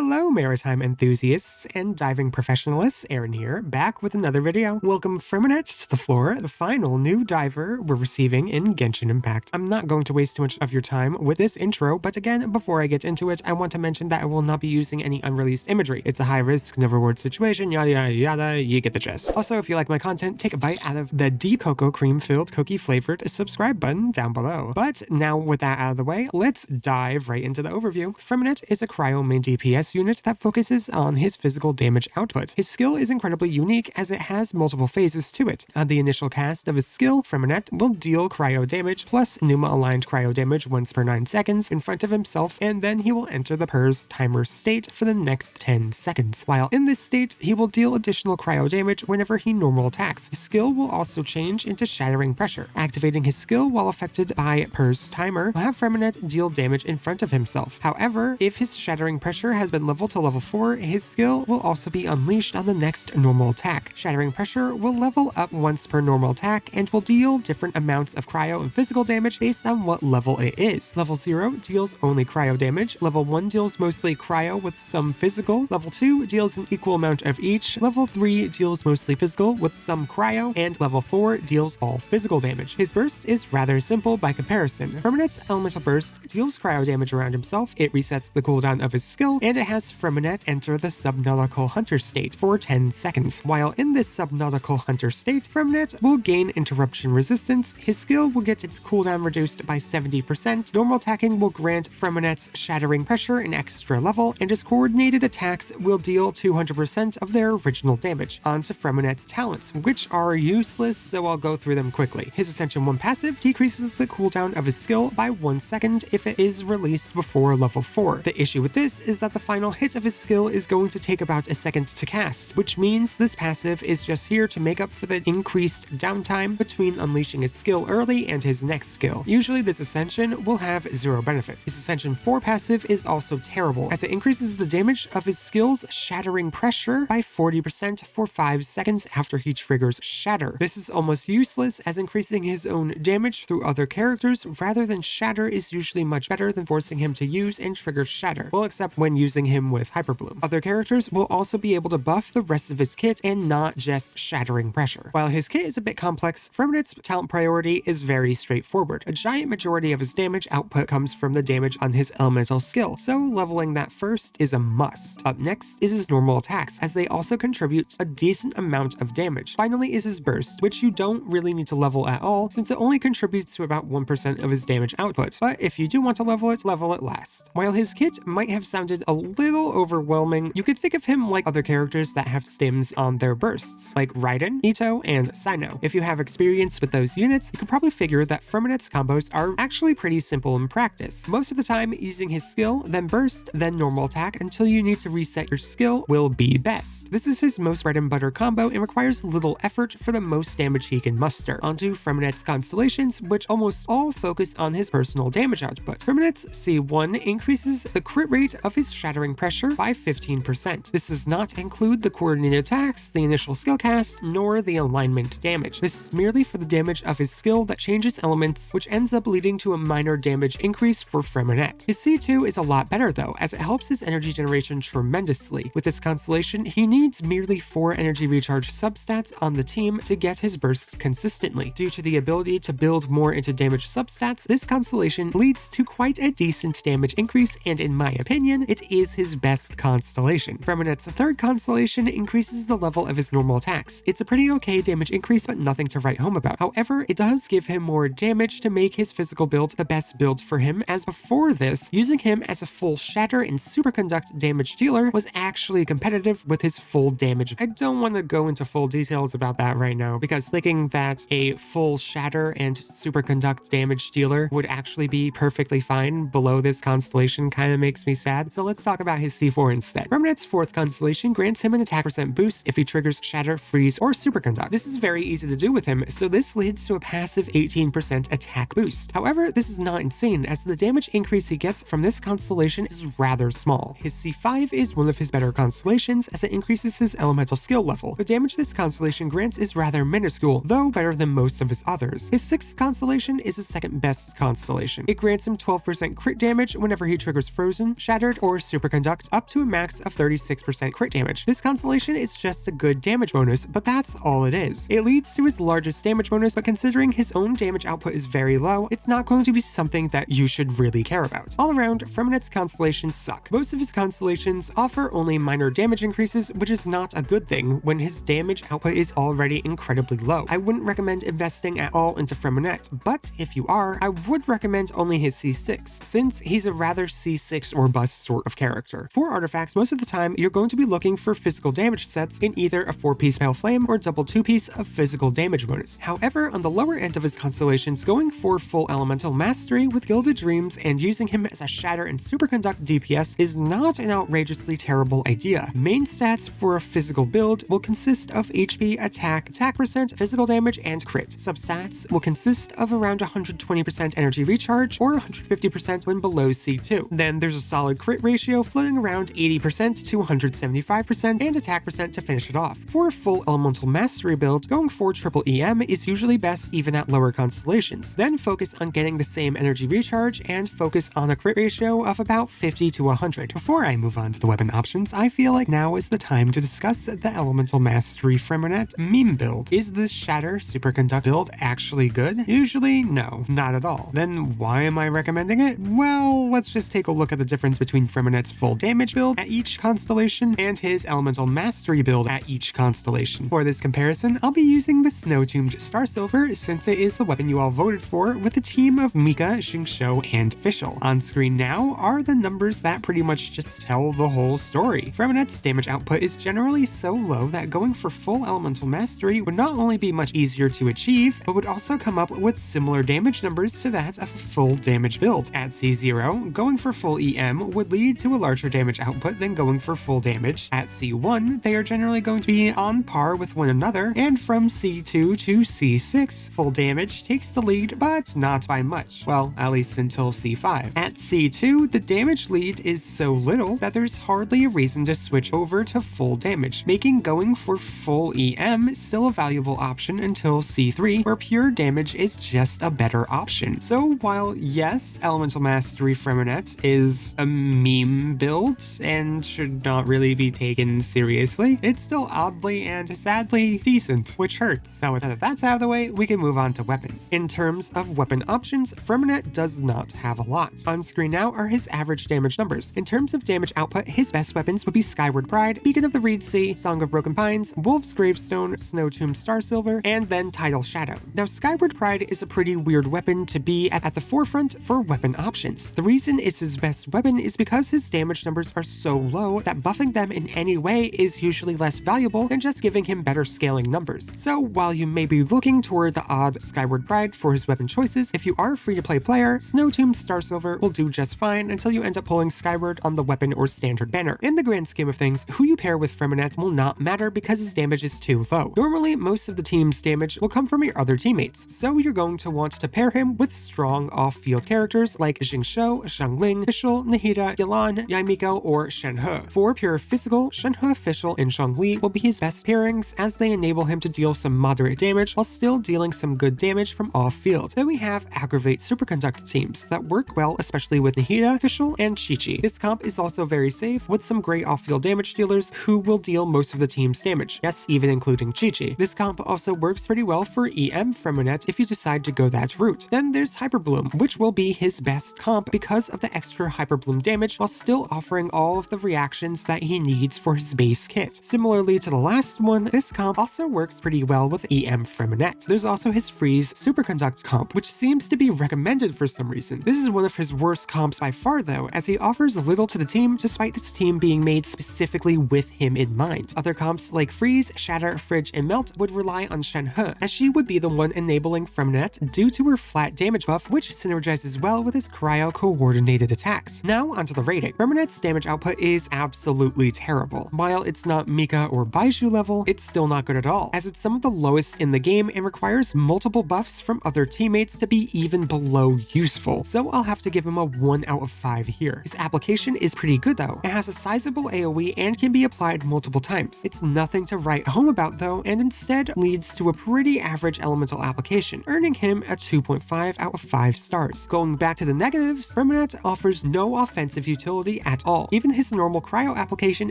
Hello, maritime enthusiasts and diving professionalists. Aaron here, back with another video. Welcome Freminet to the floor, the final new diver we're receiving in Genshin Impact. I'm not going to waste too much of your time with this intro, but again, before I get into it, I want to mention that I will not be using any unreleased imagery. It's a high-risk, no-reward situation, yada yada yada, you get the gist. Also, if you like my content, take a bite out of the deep cocoa cream-filled cookie-flavored subscribe button down below. But now with that out of the way, let's dive right into the overview. Freminet is a cryo main DPS unit that focuses on his physical damage output. His skill is incredibly unique as it has multiple phases to it. On the initial cast of his skill, Freminet will deal cryo damage plus Numa-aligned cryo damage once per 9 seconds in front of himself, and then he will enter the PERS timer state for the next 10 seconds. While in this state, he will deal additional cryo damage whenever he normal attacks. His skill will also change into Shattering Pressure. Activating his skill while affected by PERS timer will have Freminet deal damage in front of himself. However, if his Shattering Pressure has been leveled to level 4, his skill will also be unleashed on the next normal attack. Shattering Pressure will level up once per normal attack and will deal different amounts of cryo and physical damage based on what level it is. Level 0 deals only cryo damage, level 1 deals mostly cryo with some physical, level 2 deals an equal amount of each, level 3 deals mostly physical with some cryo, and level 4 deals all physical damage. His burst is rather simple by comparison. Freminet's Elemental Burst deals cryo damage around himself, it resets the cooldown of his skill, and it has Freminet enter the Subnautical Hunter state for 10 seconds. While in this Subnautical Hunter state, Freminet will gain interruption resistance, his skill will get its cooldown reduced by 70%, normal attacking will grant Freminet's Shattering Pressure an extra level, and his coordinated attacks will deal 200% of their original damage. On to Freminet's talents, which are useless, so I'll go through them quickly. His Ascension 1 passive decreases the cooldown of his skill by 1 second if it is released before level 4. The issue with this is that the final hit of his skill is going to take about a second to cast, which means this passive is just here to make up for the increased downtime between unleashing his skill early and his next skill. Usually this Ascension will have 0 benefit. His Ascension 4 passive is also terrible, as it increases the damage of his skill's Shattering Pressure by 40% for 5 seconds after he triggers Shatter. This is almost useless, as increasing his own damage through other characters rather than Shatter is usually much better than forcing him to use and trigger Shatter, well, except when using him with Hyperbloom. Other characters will also be able to buff the rest of his kit and not just Shattering Pressure. While his kit is a bit complex, Freminet's talent priority is very straightforward. A giant majority of his damage output comes from the damage on his elemental skill, so leveling that first is a must. Up next is his normal attacks, as they also contribute a decent amount of damage. Finally is his burst, which you don't really need to level at all, since it only contributes to about 1% of his damage output, but if you do want to level it last. While his kit might have sounded a little overwhelming, you could think of him like other characters that have stims on their bursts, like Raiden, Ito, and Cyno. If you have experience with those units, you could probably figure that Freminet's combos are actually pretty simple in practice. Most of the time, using his skill, then burst, then normal attack until you need to reset your skill will be best. This is his most bread and butter combo and requires little effort for the most damage he can muster. Onto Freminet's Constellations, which almost all focus on his personal damage output. Freminet's C1 increases the crit rate of his Shattering Pressure by 15%. This does not include the coordinated attacks, the initial skill cast, nor the alignment damage. This is merely for the damage of his skill that changes elements, which ends up leading to a minor damage increase for Freminet. His C2 is a lot better though, as it helps his energy generation tremendously. With this constellation, he needs merely 4 energy recharge substats on the team to get his burst consistently. Due to the ability to build more into damage substats, this constellation leads to quite a decent damage increase, and in my opinion, it is his best constellation. Freminet's third constellation increases the level of his normal attacks. It's a pretty okay damage increase, but nothing to write home about. However, it does give him more damage to make his physical build the best build for him, as before this, using him as a full Shatter and Superconduct damage dealer was actually competitive with his full damage. I don't want to go into full details about that right now, because thinking that a full Shatter and Superconduct damage dealer would actually be perfectly fine below this constellation kind of makes me sad, so let's talk about his C4 instead. Freminet's 4th constellation grants him an attack percent boost if he triggers Shatter, Freeze, or Superconduct. This is very easy to do with him, so this leads to a passive 18% attack boost. However, this is not insane, as the damage increase he gets from this constellation is rather small. His C5 is one of his better constellations, as it increases his elemental skill level. The damage this constellation grants is rather minuscule, though better than most of his others. His 6th constellation is his second best constellation. It grants him 12% crit damage whenever he triggers Frozen, Shattered, or Super Superconduct up to a max of 36% crit damage. This constellation is just a good damage bonus, but that's all it is. It leads to his largest damage bonus, but considering his own damage output is very low, it's not going to be something that you should really care about. All around, Freminet's constellations suck. Most of his constellations offer only minor damage increases, which is not a good thing when his damage output is already incredibly low. I wouldn't recommend investing at all into Freminet, but if you are, I would recommend only his C6, since he's a rather C6 or bust sort of character. For artifacts, most of the time, you're going to be looking for physical damage sets in either a 4-piece Pale Flame or double 2-piece of physical damage bonus. However, on the lower end of his constellations, going for full elemental mastery with Gilded Dreams and using him as a Shatter and Superconduct DPS is not an outrageously terrible idea. Main stats for a physical build will consist of HP, attack percent, physical damage, and crit. Substats will consist of around 120% energy recharge or 150% when below C2. Then there's a solid crit ratio floating around 80% to 175% and attack percent to finish it off. For a full elemental mastery build, going for triple EM is usually best even at lower constellations. Then focus on getting the same energy recharge and focus on a crit ratio of about 50 to 100. Before I move on to the weapon options, I feel like now is the time to discuss the elemental mastery Freminet meme build. Is this Shatter Superconduct build actually good? Usually, no, not at all. Then why am I recommending it? Well, let's just take a look at the difference between Freminet's full damage build at each constellation and his elemental mastery build at each constellation. For this comparison, I'll be using the Snow-Tombed Star Silver since it is the weapon you all voted for, with a team of Mika, Xingqiu, and Fischl. On screen now are the numbers that pretty much just tell the whole story. Freminet's damage output is generally so low that going for full elemental mastery would not only be much easier to achieve, but would also come up with similar damage numbers to that of a full damage build. At C0, going for full EM would lead to a larger damage output than going for full damage. At C1, they are generally going to be on par with one another, and from C2 to C6, full damage takes the lead, but not by much. Well, at least until C5. At C2, the damage lead is so little that there's hardly a reason to switch over to full damage, making going for full EM still a valuable option until C3, where pure damage is just a better option. So while yes, Elemental Mastery Freminet is a meme build and should not really be taken seriously, it's still oddly and sadly decent, which hurts. Now with that's out of the way, we can move on to weapons. In terms of weapon options, Freminet does not have a lot. On screen now are his average damage numbers. In terms of damage output, his best weapons would be Skyward Pride, Beacon of the Reed Sea, Song of Broken Pines, Wolf's Gravestone, Snow-Tombed Star Silver, and then Tidal Shadow. Now Skyward Pride is a pretty weird weapon to be at the forefront for weapon options. The reason it's his best weapon is because his damage numbers are so low that buffing them in any way is usually less valuable than just giving him better scaling numbers. So while you may be looking toward the odd Skyward Pride for his weapon choices, if you are a free-to-play player, Snow-Tombed Star Silver will do just fine until you end up pulling Skyward on the weapon or standard banner. In the grand scheme of things, who you pair with Freminet will not matter because his damage is too low. Normally, most of the team's damage will come from your other teammates, so you're going to want to pair him with strong off-field characters like Xingqiu, Xiangling, Fischl, Nahida, Yelan, Yaimiko, or Shenhe. For pure physical, Shenhe, Fischl, and Zhongli will be his best pairings as they enable him to deal some moderate damage while still dealing some good damage from off-field. Then we have Aggravate Superconduct teams that work well especially with Nahida, Fischl, and Qiqi. This comp is also very safe with some great off-field damage dealers who will deal most of the team's damage, yes, even including Qiqi. This comp also works pretty well for EM Freminet if you decide to go that route. Then there's Hyperbloom, which will be his best comp because of the extra Hyperbloom damage while still offering all of the reactions that he needs for his base kit. Similarly to the last one, this comp also works pretty well with EM Freminet. There's also his Freeze Superconduct comp, which seems to be recommended for some reason. This is one of his worst comps by far though, as he offers little to the team despite this team being made specifically with him in mind. Other comps like Freeze, Shatter, Fridge, and Melt would rely on Shenhe, as she would be the one enabling Freminet due to her flat damage buff, which synergizes well with his cryo-coordinated attacks. Now onto the rating. Freminet's damage output is absolutely terrible. While it's not Mika or Baizhu level, it's still not good at all, as it's some of the lowest in the game and requires multiple buffs from other teammates to be even below useful. So I'll have to give him a 1 out of 5 here. His application is pretty good though. It has a sizable AoE and can be applied multiple times. It's nothing to write home about though, and instead leads to a pretty average elemental application, earning him a 2.5 out of 5 stars. Going back to the negatives, Freminet offers no offensive utility at all. Even his normal cryo application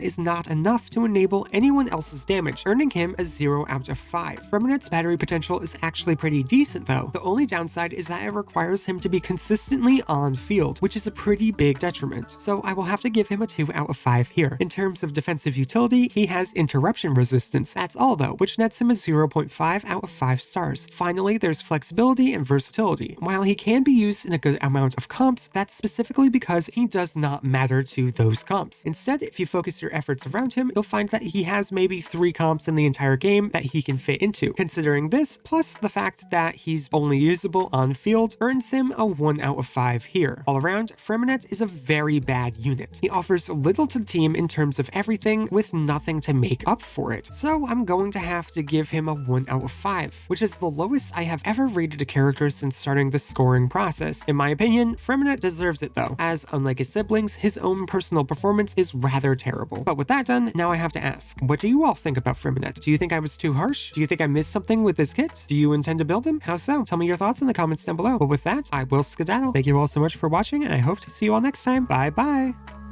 is not enough to enable anyone else's damage, earning him a 0 out of 5. Freminet's battery potential is actually pretty decent though. The only downside is that it requires him to be consistently on field, which is a pretty big detriment. So I will have to give him a 2 out of 5 here. In terms of defensive utility, he has interruption resistance. That's all though, which nets him a 0.5 out of 5 stars. Finally, there's flexibility and versatility. While he can be used in a good amount of comps, that's specifically because he does not matter to those comps. Instead, if you focus your efforts around him, you'll find that he has maybe 3 comps in the entire game that he can fit into. Considering this, plus the fact that he's only usable on field, earns him a 1 out of 5 here. All around, Freminet is a very bad unit. He offers little to the team in terms of everything, with nothing to make up for it. So I'm going to have to give him a 1 out of 5, which is the lowest I have ever rated a character since starting the scoring process. In my opinion, Freminet deserves it though, as unlike his siblings, his own personal performance is rather terrible. But with that done, now I have to ask, what do you all think about Freminet? Do you think I was too harsh? Do you think I missed something with this kit? Do you intend to build him? How so? Tell me your thoughts in the comments down below. But with that, I will skedaddle. Thank you all so much for watching, and I hope to see you all next time. Bye bye!